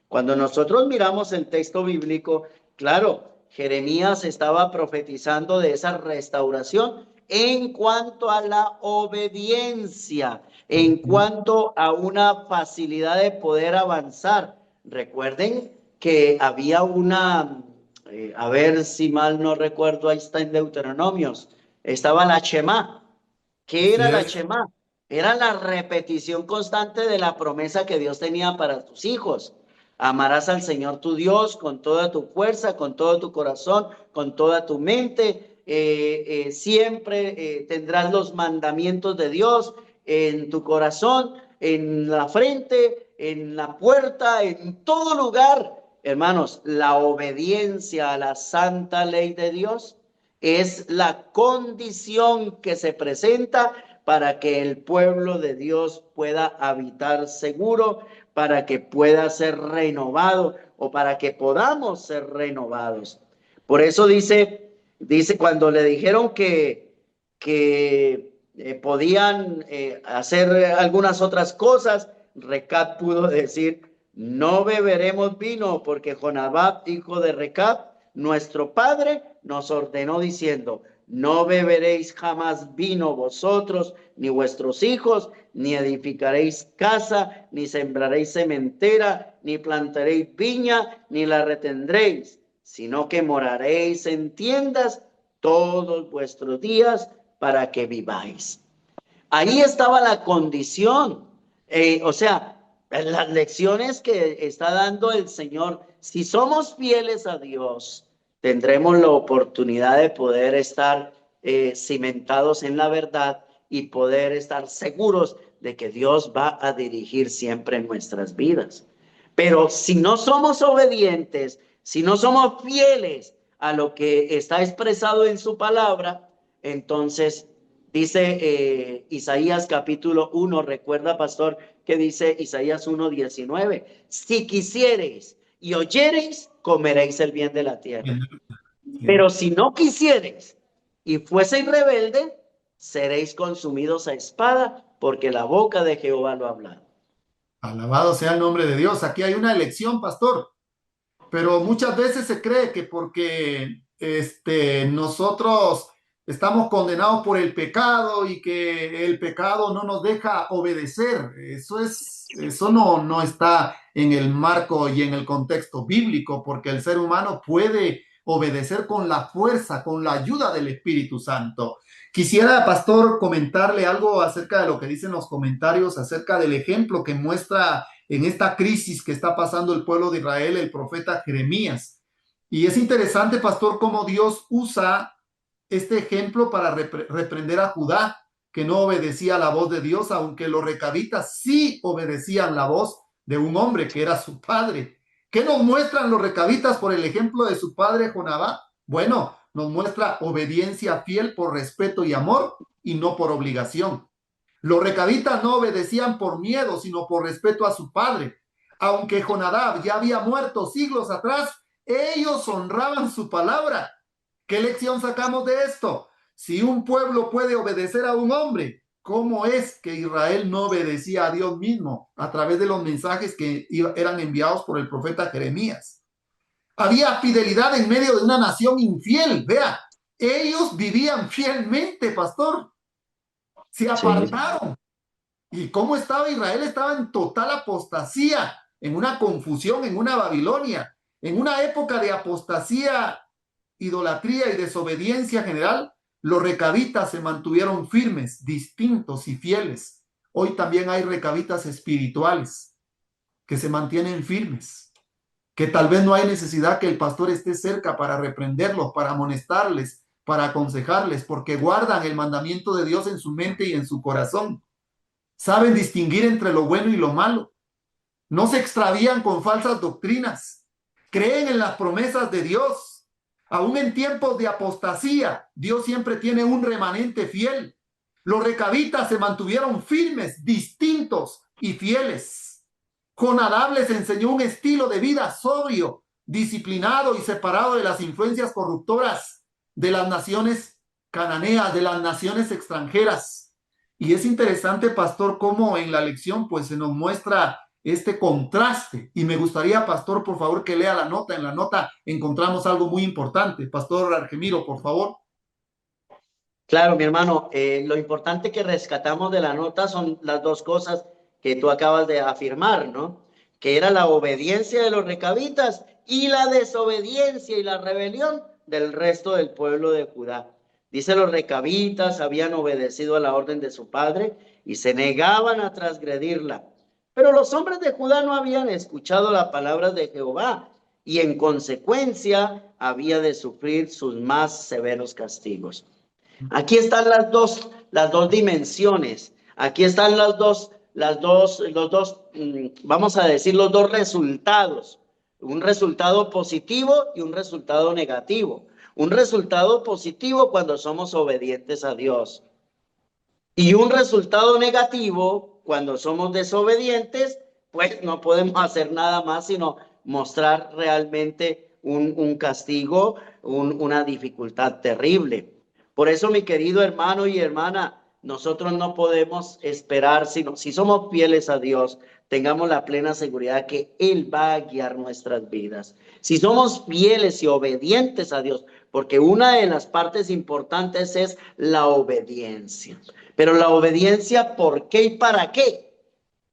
Cuando nosotros miramos el texto bíblico, claro, Jeremías estaba profetizando de esa restauración en cuanto a la obediencia, en cuanto a una facilidad de poder avanzar. Recuerden que había a ver si mal no recuerdo, ahí está en Deuteronomios, estaba la Shema. ¿Qué Así era la es. Shema? Era la repetición constante de la promesa que Dios tenía para tus hijos. Amarás al Señor tu Dios con toda tu fuerza, con todo tu corazón, con toda tu mente. Siempre tendrás los mandamientos de Dios en tu corazón, en la frente, en la puerta, en todo lugar. Hermanos, la obediencia a la santa ley de Dios es la condición que se presenta para que el pueblo de Dios pueda habitar seguro, para que pueda ser renovado o para que podamos ser renovados. Por eso dice cuando le dijeron que podían hacer algunas otras cosas, Recab pudo decir, no beberemos vino porque Jonadab, hijo de Recab, nuestro padre, nos ordenó diciendo, no beberéis jamás vino vosotros, ni vuestros hijos, ni edificaréis casa, ni sembraréis sementera, ni plantaréis viña, ni la retendréis, sino que moraréis en tiendas todos vuestros días para que viváis. Ahí estaba la condición. O sea, las lecciones que está dando el Señor, si somos fieles a Dios, tendremos la oportunidad de poder estar cimentados en la verdad y poder estar seguros de que Dios va a dirigir siempre nuestras vidas. Pero si no somos obedientes, si no somos fieles a lo que está expresado en su palabra, entonces dice Isaías capítulo 1, recuerda, pastor, que dice Isaías 1:19, si quisiereis y oyereis, comeréis el bien de la tierra. Sí. Pero si no quisiereis y fueseis rebelde, seréis consumidos a espada, porque la boca de Jehová lo ha hablado. Alabado sea el nombre de Dios. Aquí hay una elección, pastor. Pero muchas veces se cree que porque nosotros estamos condenados por el pecado y que el pecado no nos deja obedecer. Eso no está en el marco y en el contexto bíblico, porque el ser humano puede obedecer con la fuerza, con la ayuda del Espíritu Santo. Quisiera, pastor, comentarle algo acerca de lo que dicen los comentarios, acerca del ejemplo que muestra en esta crisis que está pasando el pueblo de Israel, el profeta Jeremías. Y es interesante, pastor, cómo Dios usa este ejemplo para reprender a Judá, que no obedecía a la voz de Dios, aunque los recabitas sí obedecían la voz de un hombre que era su padre. ¿Qué nos muestran los recabitas por el ejemplo de su padre Jonadab? Bueno, nos muestra obediencia fiel por respeto y amor y no por obligación. Los recabitas no obedecían por miedo, sino por respeto a su padre. Aunque Jonadab ya había muerto siglos atrás, ellos honraban su palabra. ¿Qué lección sacamos de esto? Si un pueblo puede obedecer a un hombre, ¿cómo es que Israel no obedecía a Dios mismo a través de los mensajes que eran enviados por el profeta Jeremías? Había fidelidad en medio de una nación infiel. Vea, ellos vivían fielmente, pastor. Se Sí. apartaron. ¿Y cómo estaba Israel? Estaba en total apostasía, en una confusión, en una Babilonia, en una época de apostasía, idolatría y desobediencia general. Los recabitas se mantuvieron firmes, distintos y fieles. Hoy también hay recabitas espirituales que se mantienen firmes, que tal vez no hay necesidad que el pastor esté cerca para reprenderlos, para amonestarles, para aconsejarles, porque guardan el mandamiento de Dios en su mente y en su corazón. Saben distinguir entre lo bueno y lo malo. No se extravían con falsas doctrinas. Creen en las promesas de Dios. Aún en tiempos de apostasía, Dios siempre tiene un remanente fiel. Los recabitas se mantuvieron firmes, distintos y fieles. Jonadab les enseñó un estilo de vida sobrio, disciplinado y separado de las influencias corruptoras de las naciones cananeas, de las naciones extranjeras. Y es interesante, pastor, cómo en la lección pues se nos muestra este contraste. Y me gustaría, pastor, por favor, que lea la nota. En la nota encontramos algo muy importante. Pastor Argemiro, por favor. Claro, mi hermano, lo importante que rescatamos de la nota son las dos cosas que tú acabas de afirmar, ¿no? Que era la obediencia de los recabitas y la desobediencia y la rebelión del resto del pueblo de Judá. Dice, los recabitas habían obedecido a la orden de su padre y se negaban a transgredirla. Pero los hombres de Judá no habían escuchado las palabras de Jehová y en consecuencia había de sufrir sus más severos castigos. Aquí están las dos dimensiones. Aquí están los dos, vamos a decir, los dos resultados. Un resultado positivo y un resultado negativo. Un resultado positivo cuando somos obedientes a Dios. Y un resultado negativo cuando somos desobedientes, pues no podemos hacer nada más sino mostrar realmente un castigo, una dificultad terrible. Por eso, mi querido hermano y hermana, nosotros no podemos esperar, sino si somos fieles a Dios, tengamos la plena seguridad que Él va a guiar nuestras vidas. Si somos fieles y obedientes a Dios, porque una de las partes importantes es la obediencia. Pero la obediencia, ¿por qué y para qué?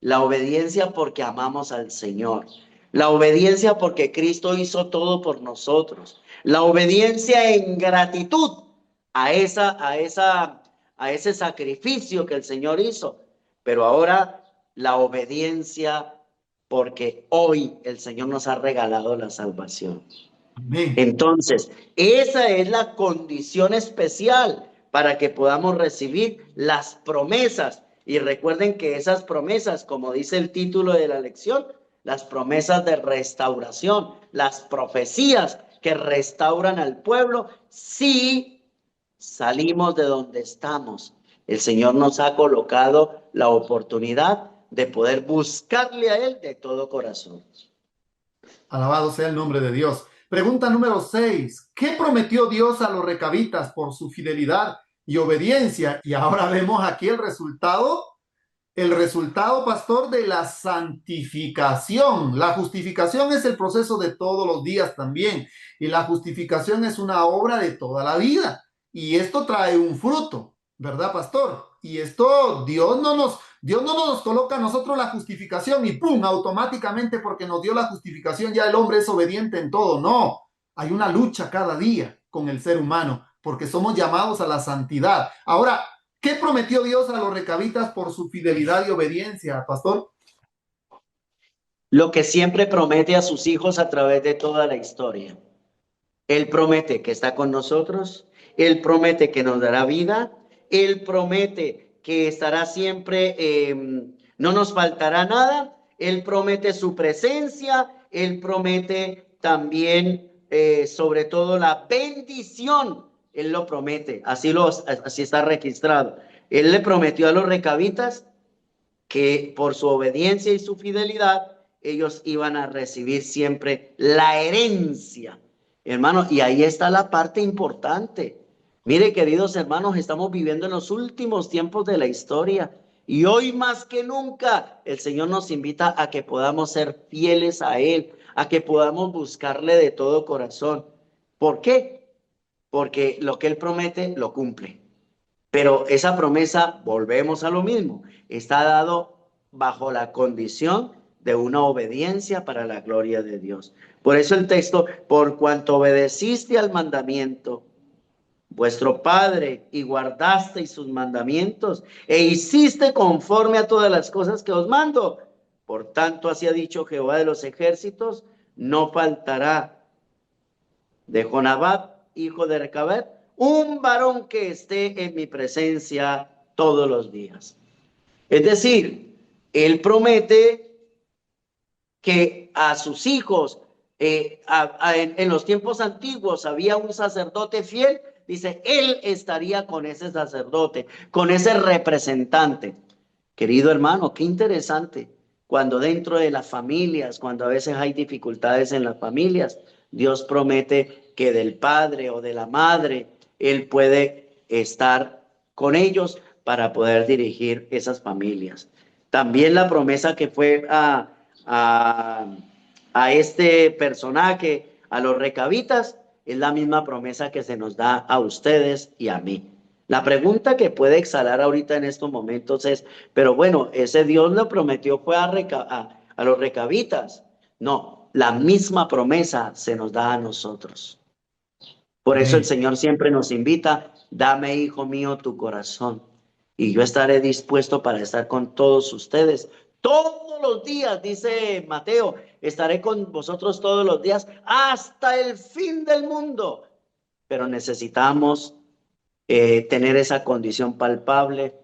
La obediencia porque amamos al Señor. La obediencia porque Cristo hizo todo por nosotros. La obediencia en gratitud a ese sacrificio que el Señor hizo. Pero ahora la obediencia porque hoy el Señor nos ha regalado la salvación. Amén. Entonces, esa es la condición especial para que podamos recibir las promesas. Y recuerden que esas promesas, como dice el título de la lección, las promesas de restauración, las profecías que restauran al pueblo, si salimos de donde estamos. El Señor nos ha colocado la oportunidad de poder buscarle a Él de todo corazón. Alabado sea el nombre de Dios. Pregunta número 6. ¿Qué prometió Dios a los recabitas por su fidelidad y obediencia? Y ahora vemos aquí el resultado. El resultado, pastor, de la santificación. La justificación es el proceso de todos los días también. Y la justificación es una obra de toda la vida. Y esto trae un fruto, ¿verdad, pastor? Y esto Dios no nos coloca a nosotros la justificación y ¡pum! Automáticamente porque nos dio la justificación ya el hombre es obediente en todo. No, hay una lucha cada día con el ser humano porque somos llamados a la santidad. Ahora, ¿qué prometió Dios a los recabitas por su fidelidad y obediencia, pastor? Lo que siempre promete a sus hijos a través de toda la historia. Él promete que está con nosotros, Él promete que nos dará vida, Él promete que estará siempre, no nos faltará nada, Él promete su presencia, Él promete también, sobre todo, la bendición. Él lo promete, así está registrado. Él le prometió a los recabitas que por su obediencia y su fidelidad, ellos iban a recibir siempre la herencia, hermano, y ahí está la parte importante. Mire, queridos hermanos, estamos viviendo en los últimos tiempos de la historia y hoy más que nunca el Señor nos invita a que podamos ser fieles a Él, a que podamos buscarle de todo corazón. ¿Por qué? Porque lo que Él promete lo cumple. Pero esa promesa, volvemos a lo mismo, está dado bajo la condición de una obediencia para la gloria de Dios. Por eso el texto, por cuanto obedeciste al mandamiento, vuestro Padre, y guardasteis sus mandamientos, e hiciste conforme a todas las cosas que os mando. Por tanto, así ha dicho Jehová de los ejércitos, no faltará de Jonadab, hijo de Recabet, un varón que esté en mi presencia todos los días. Es decir, él promete que a sus hijos, en los tiempos antiguos había un sacerdote fiel, dice, él estaría con ese sacerdote, con ese representante. Querido hermano, qué interesante. Cuando dentro de las familias, cuando a veces hay dificultades en las familias, Dios promete que del padre o de la madre, Él puede estar con ellos para poder dirigir esas familias. También la promesa que fue a, a este personaje, a los recabitas, es la misma promesa que se nos da a ustedes y a mí. La pregunta que puede exhalar ahorita en estos momentos es, pero bueno, ese Dios lo prometió fue a los recabitas. No, la misma promesa se nos da a nosotros. Por eso el Amén. Señor siempre nos invita, dame, hijo mío, tu corazón. Y yo estaré dispuesto para estar con todos ustedes. Todos los días, dice Mateo, estaré con vosotros todos los días hasta el fin del mundo. Pero necesitamos tener esa condición palpable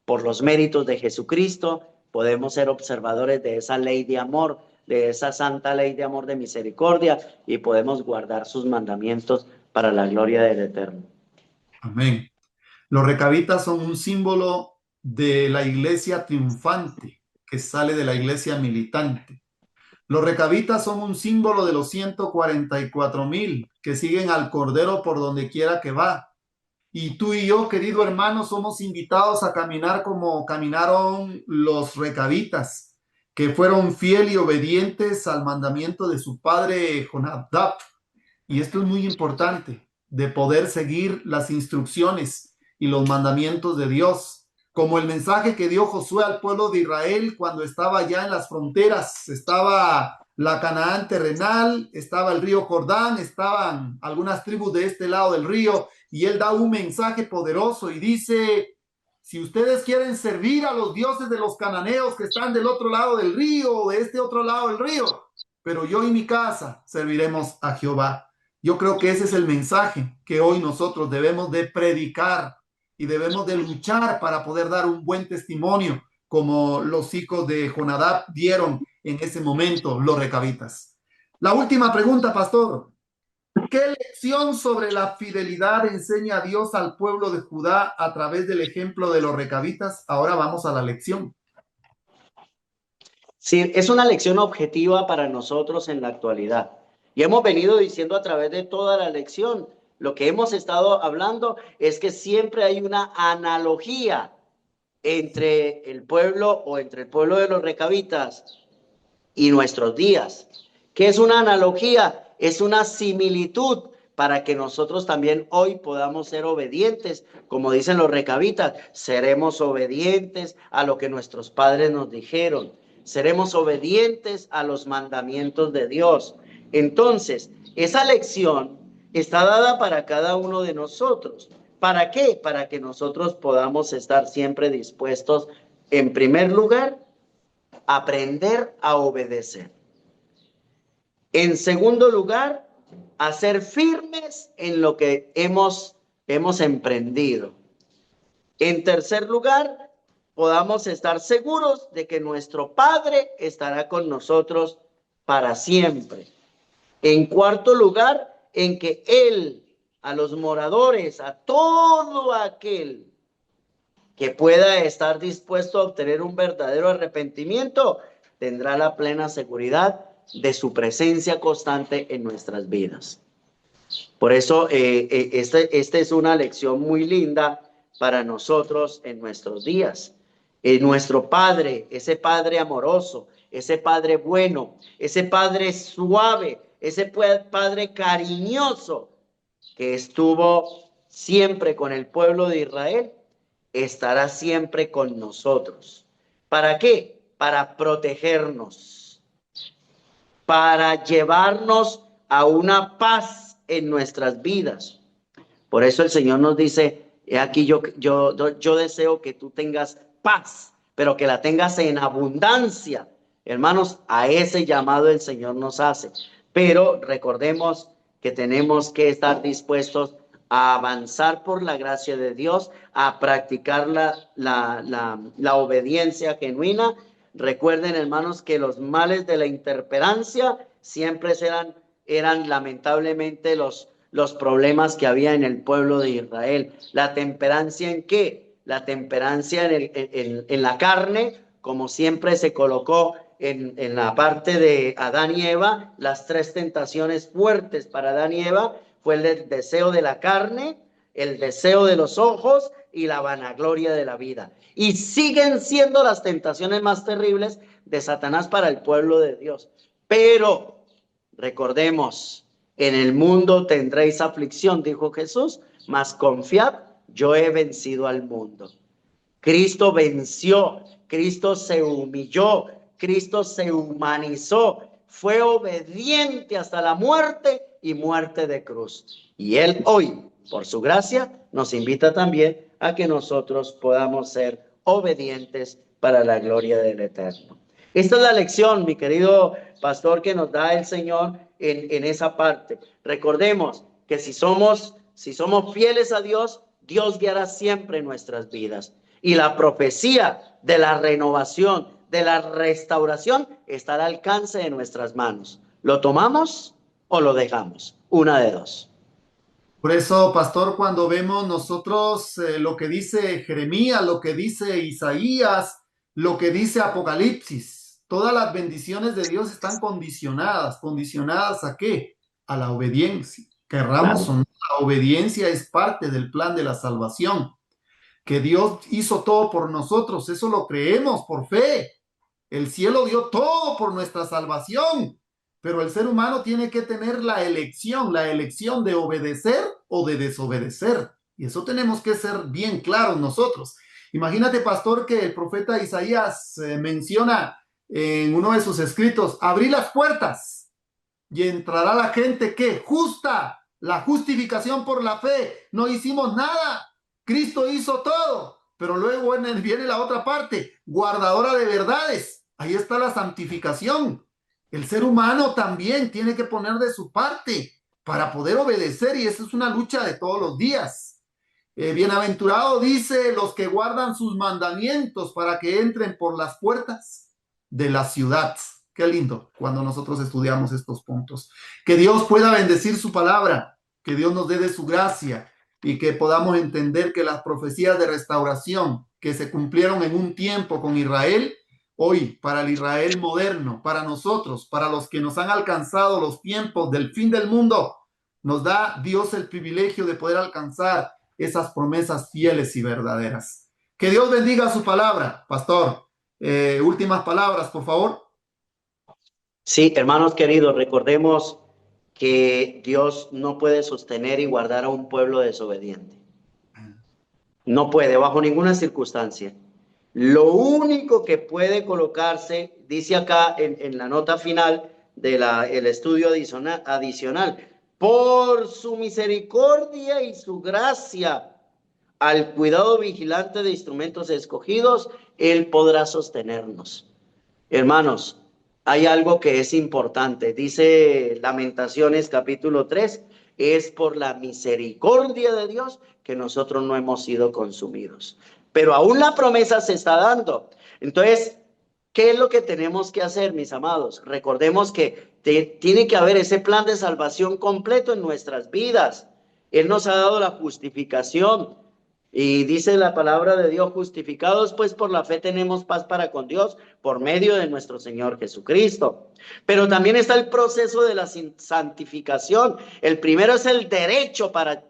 por los méritos de Jesucristo. Podemos ser observadores de esa ley de amor, de esa santa ley de amor de misericordia, y podemos guardar sus mandamientos para la gloria del Eterno. Amén. Los recabitas son un símbolo de la iglesia triunfante que sale de la iglesia militante. Los recabitas son un símbolo de los 144,000 que siguen al Cordero por donde quiera que va. Y tú y yo, querido hermano, somos invitados a caminar como caminaron los recabitas, que fueron fieles y obedientes al mandamiento de su padre Jonadab. Y esto es muy importante, de poder seguir las instrucciones y los mandamientos de Dios, como el mensaje que dio Josué al pueblo de Israel cuando estaba ya en las fronteras. Estaba la Canaán terrenal, estaba el río Jordán, estaban algunas tribus de este lado del río, y él da un mensaje poderoso y dice, si ustedes quieren servir a los dioses de los cananeos que están del otro lado del río o de este otro lado del río, pero yo y mi casa serviremos a Jehová. Yo creo que ese es el mensaje que hoy nosotros debemos de predicar y debemos de luchar para poder dar un buen testimonio como los hijos de Jonadab dieron en ese momento los recabitas. La última pregunta, pastor. ¿Qué lección sobre la fidelidad enseña Dios al pueblo de Judá a través del ejemplo de los recabitas? Ahora vamos a la lección. Sí, es una lección objetiva para nosotros en la actualidad. Y hemos venido diciendo a través de toda la lección, lo que hemos estado hablando es que siempre hay una analogía entre el pueblo o entre el pueblo de los recabitas y nuestros días. ¿Qué es una analogía? Es una similitud para que nosotros también hoy podamos ser obedientes. Como dicen los recabitas, seremos obedientes a lo que nuestros padres nos dijeron. Seremos obedientes a los mandamientos de Dios. Entonces, esa lección está dada para cada uno de nosotros. ¿Para qué? Para que nosotros podamos estar siempre dispuestos, en primer lugar, a aprender a obedecer. En segundo lugar, a ser firmes en lo que hemos emprendido. En tercer lugar, podamos estar seguros de que nuestro Padre estará con nosotros para siempre. En cuarto lugar, en que Él, a los moradores, a todo aquel que pueda estar dispuesto a obtener un verdadero arrepentimiento, tendrá la plena seguridad de su presencia constante en nuestras vidas. Por eso, esta es una lección muy linda para nosotros en nuestros días. Nuestro Padre, ese Padre amoroso, ese Padre bueno, ese Padre suave, ese Padre cariñoso que estuvo siempre con el pueblo de Israel, estará siempre con nosotros. ¿Para qué? Para protegernos, para llevarnos a una paz en nuestras vidas. Por eso el Señor nos dice, aquí yo deseo que tú tengas paz, pero que la tengas en abundancia. Hermanos, a ese llamado el Señor nos hace. Pero recordemos que tenemos que estar dispuestos a avanzar por la gracia de Dios, a practicar la obediencia genuina. Recuerden, hermanos, que los males de la intemperancia siempre eran lamentablemente los problemas que había en el pueblo de Israel. ¿La temperancia en qué? La temperancia en la carne, como siempre se colocó en la parte de Adán y Eva. Las tres tentaciones fuertes para Adán y Eva fue el deseo de la carne, el deseo de los ojos y la vanagloria de la vida. Y siguen siendo las tentaciones más terribles de Satanás para el pueblo de Dios. Pero recordemos, en el mundo tendréis aflicción, dijo Jesús, mas confiad, yo he vencido al mundo. Cristo venció, Cristo se humilló, Cristo se humanizó, fue obediente hasta la muerte y muerte de cruz. Y Él hoy, por su gracia, nos invita también a que nosotros podamos ser obedientes para la gloria del Eterno. Esta es la lección, mi querido pastor, que nos da el Señor en esa parte. Recordemos que si somos fieles a Dios, Dios guiará siempre nuestras vidas. Y la profecía de la renovación, de la restauración, está al alcance de nuestras manos. ¿Lo tomamos o lo dejamos? Una de dos. Por eso, pastor, cuando vemos nosotros lo que dice Jeremías, lo que dice Isaías, lo que dice Apocalipsis, todas las bendiciones de Dios están condicionadas. ¿Condicionadas a qué? A la obediencia. Querramos o Claro. no, la obediencia es parte del plan de la salvación. Que Dios hizo todo por nosotros, eso lo creemos por fe. El cielo dio todo por nuestra salvación, pero el ser humano tiene que tener la elección de obedecer o de desobedecer. Y eso tenemos que ser bien claros nosotros. Imagínate, pastor, que el profeta Isaías menciona en uno de sus escritos, abrí las puertas y entrará la gente que justa, la justificación por la fe. No hicimos nada, Cristo hizo todo, pero luego viene la otra parte, guardadora de verdades. Ahí está la santificación. El ser humano también tiene que poner de su parte para poder obedecer, y eso es una lucha de todos los días. Bienaventurado dice los que guardan sus mandamientos para que entren por las puertas de la ciudad. Qué lindo cuando nosotros estudiamos estos puntos. Que Dios pueda bendecir su palabra, que Dios nos dé de su gracia y que podamos entender que las profecías de restauración que se cumplieron en un tiempo con Israel, hoy para el Israel moderno, para nosotros, para los que nos han alcanzado los tiempos del fin del mundo, nos da Dios el privilegio de poder alcanzar esas promesas fieles y verdaderas. Que Dios bendiga su palabra, pastor. Últimas palabras, por favor. Sí, hermanos queridos, recordemos que Dios no puede sostener y guardar a un pueblo desobediente. No puede, bajo ninguna circunstancia. Lo único que puede colocarse, dice acá en la nota final del estudio adicional, por su misericordia y su gracia, al cuidado vigilante de instrumentos escogidos, Él podrá sostenernos. Hermanos, hay algo que es importante. Dice Lamentaciones capítulo 3, es por la misericordia de Dios que nosotros no hemos sido consumidos. Pero aún la promesa se está dando. Entonces, ¿qué es lo que tenemos que hacer, mis amados? Recordemos que tiene que haber ese plan de salvación completo en nuestras vidas. Él nos ha dado la justificación. Y dice la palabra de Dios, justificados pues por la fe tenemos paz para con Dios por medio de nuestro Señor Jesucristo. Pero también está el proceso de la santificación. El primero es el derecho para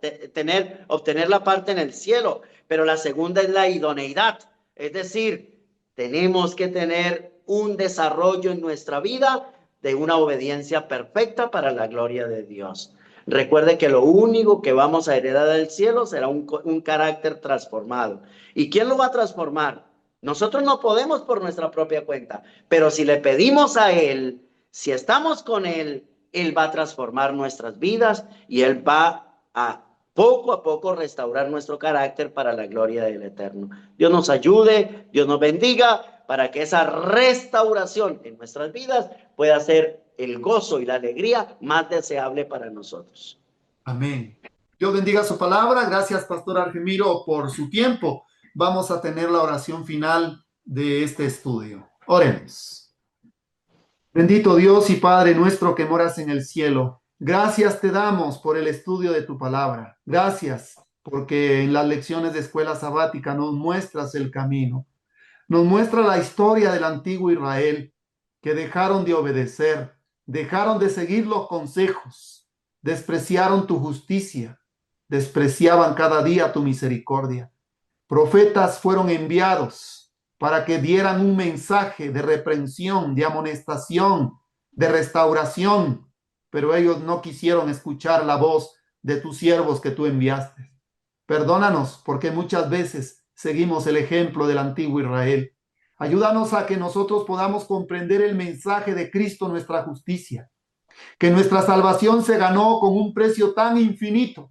obtener la parte en el cielo, pero la segunda es la idoneidad. Es decir, tenemos que tener un desarrollo en nuestra vida de una obediencia perfecta para la gloria de Dios. Recuerde que lo único que vamos a heredar del cielo será un carácter transformado. ¿Y quién lo va a transformar? Nosotros no podemos por nuestra propia cuenta, pero si le pedimos a Él, si estamos con Él, Él va a transformar nuestras vidas y Él va a poco restaurar nuestro carácter para la gloria del Eterno. Dios nos ayude, Dios nos bendiga para que esa restauración en nuestras vidas pueda ser el gozo y la alegría más deseable para nosotros. Amén. Dios bendiga su palabra. Gracias, Pastor Argemiro, por su tiempo. Vamos a tener la oración final de este estudio. Oremos. Bendito Dios y Padre nuestro que moras en el cielo, gracias te damos por el estudio de tu palabra. Gracias porque en las lecciones de escuela sabática nos muestras el camino. Nos muestra la historia del antiguo Israel, que dejaron de obedecer, dejaron de seguir los consejos, despreciaron tu justicia, despreciaban cada día tu misericordia. Profetas fueron enviados para que dieran un mensaje de reprensión, de amonestación, de restauración, pero ellos no quisieron escuchar la voz de tus siervos que tú enviaste. Perdónanos porque muchas veces seguimos el ejemplo del antiguo Israel. Ayúdanos a que nosotros podamos comprender el mensaje de Cristo, nuestra justicia, que nuestra salvación se ganó con un precio tan infinito,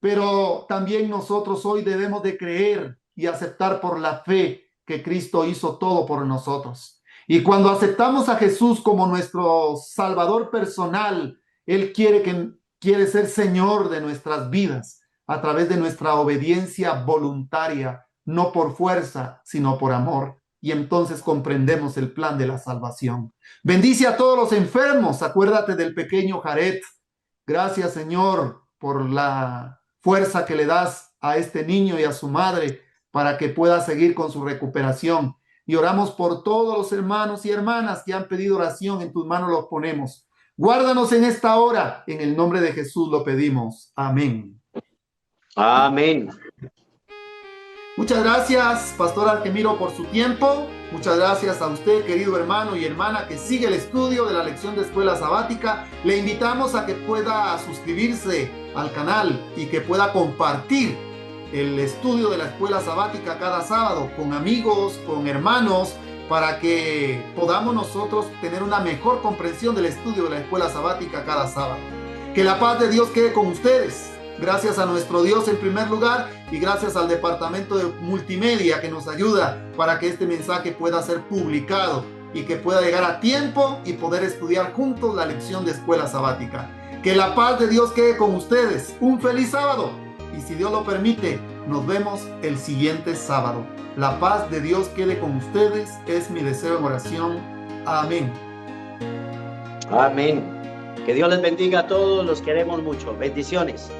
pero también nosotros hoy debemos de creer y aceptar por la fe que Cristo hizo todo por nosotros. Y cuando aceptamos a Jesús como nuestro Salvador personal, Él quiere ser Señor de nuestras vidas a través de nuestra obediencia voluntaria, no por fuerza, sino por amor. Y entonces comprendemos el plan de la salvación. Bendice a todos los enfermos. Acuérdate del pequeño Jared. Gracias, Señor, por la fuerza que le das a este niño y a su madre para que pueda seguir con su recuperación. Y oramos por todos los hermanos y hermanas que han pedido oración. En tus manos los ponemos. Guárdanos en esta hora. En el nombre de Jesús lo pedimos. Amén. Amén. Muchas gracias, Pastor Argemiro, por su tiempo. Muchas gracias a usted, querido hermano y hermana, que sigue el estudio de la lección de escuela sabática. Le invitamos a que pueda suscribirse al canal y que pueda compartir el estudio de la escuela sabática cada sábado con amigos, con hermanos, para que podamos nosotros tener una mejor comprensión del estudio de la escuela sabática cada sábado. Que la paz de Dios quede con ustedes. Gracias a nuestro Dios en primer lugar y gracias al departamento de multimedia que nos ayuda para que este mensaje pueda ser publicado y que pueda llegar a tiempo y poder estudiar juntos la lección de escuela sabática. Que la paz de Dios quede con ustedes. Un feliz sábado y si Dios lo permite, nos vemos el siguiente sábado. La paz de Dios quede con ustedes es mi deseo en oración. Amén. Amén. Que Dios les bendiga a todos, los queremos mucho. Bendiciones.